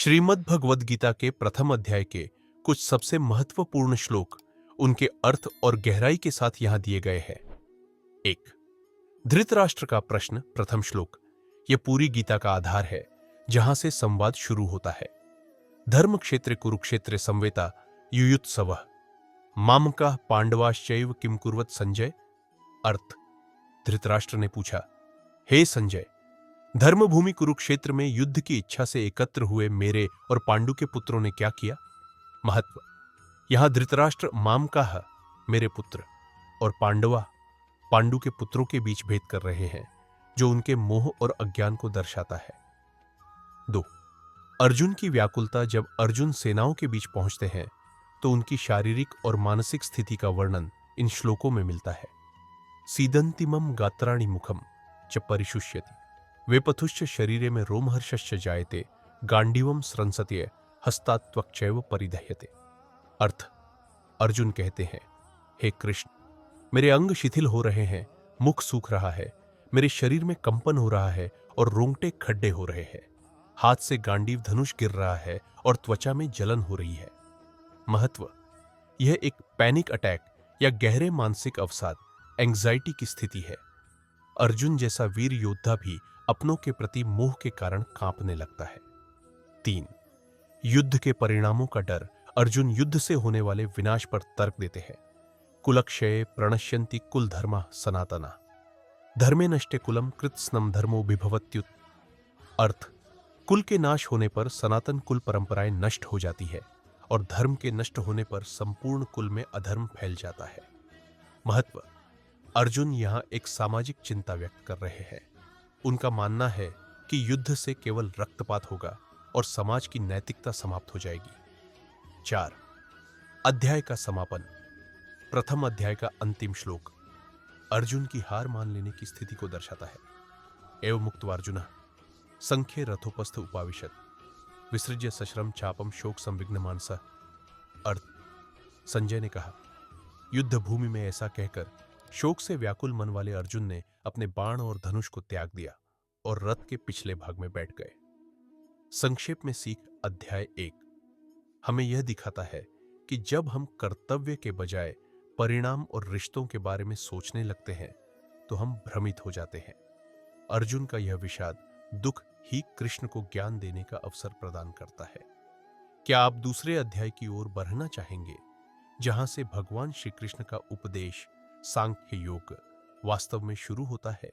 श्रीमद् भगवद गीता के प्रथम अध्याय के कुछ सबसे महत्वपूर्ण श्लोक उनके अर्थ और गहराई के साथ यहां दिए गए हैं। एक, धृतराष्ट्र का प्रश्न प्रथम श्लोक यह पूरी गीता का आधार है, जहां से संवाद शुरू होता है। धर्म क्षेत्र कुरुक्षेत्र संवेता युयुत्सवः मामका पांडवाश्चैव किम कुर्वत संजय। अर्थ, धृतराष्ट्र ने पूछा, हे संजय, धर्मभूमि कुरुक्षेत्र में युद्ध की इच्छा से एकत्र हुए मेरे और पांडु के पुत्रों ने क्या किया। महत्व, यहां धृतराष्ट्र मामकाह मेरे पुत्र और पांडवा पांडु के पुत्रों के बीच भेद कर रहे हैं, जो उनके मोह और अज्ञान को दर्शाता है। 2, अर्जुन की व्याकुलता। जब अर्जुन सेनाओं के बीच पहुंचते हैं तो उनकी शारीरिक और मानसिक स्थिति का वर्णन इन श्लोकों में मिलता है। सीदंतिमम गात्राणि मुखम च परिशुष्यति वेपथुश्च शरीरे में रोमहर्षश्च जायते गांडीवम स्रंसते हस्तात्वक्चैव परिदह्यते। अर्थ, अर्जुन कहते हैं, हे कृष्ण, मेरे अंग शिथिल हो रहे हैं, मुख सूख रहा है, मेरे शरीर में कंपन हो रहा है और रोंगटे खड्डे हो रहे हैं। हाथ से गांडीव धनुष गिर रहा है और त्वचा में जलन हो रही है। महत्व, यह एक पैनिक अटैक या गहरे मानसिक अवसाद एंग्जाइटी की स्थिति है। अर्जुन जैसा वीर योद्धा भी अपनों के प्रति मोह के कारण कांपने लगता है। 3, युद्ध के परिणामों का डर। अर्जुन युद्ध से होने वाले विनाश पर तर्क देते हैं। कुलक्षये प्रणश्यन्ति कुल धर्मा सनातना धर्मे नष्टे कुलम कृत्स्नम धर्मो विभवत्युत। अर्थ, कुल के नाश होने पर सनातन कुल परंपराएं नष्ट हो जाती है और धर्म के नष्ट होने पर संपूर्ण कुल में अधर्म फैल जाता है। महत्व, अर्जुन यहां एक सामाजिक चिंता व्यक्त कर रहे हैं। उनका मानना है कि युद्ध से केवल रक्तपात होगा और समाज की नैतिकता समाप्त हो जाएगी। 4, अध्याय का समापन। प्रथम अध्याय का अंतिम श्लोक अर्जुन की हार मान लेने की स्थिति को दर्शाता है। एव मुक्त्वा अर्जुनः संख्ये रथोपस्थ उपाविशत विसृज्य सश्रम चापम शोक संविघ्न मानसः। अर्थ, संजय ने कहा, युद्ध भूमि में ऐसा कहकर शोक से व्याकुल मन वाले अर्जुन ने अपने बाण और धनुष को त्याग दिया और रथ के पिछले भाग में बैठ गए। संक्षेप में सीख अध्याय 1 हमें यह दिखाता है कि जब हम कर्तव्य के बजाय परिणाम और रिश्तों के बारे में सोचने लगते हैं तो हम भ्रमित हो जाते हैं। अर्जुन का यह विषाद दुख ही कृष्ण को ज्ञान देने का अवसर प्रदान करता है। क्या आप दूसरे अध्याय की ओर बढ़ना चाहेंगे, जहां से भगवान श्री कृष्ण का उपदेश सांख्य योग वास्तव में शुरू होता है?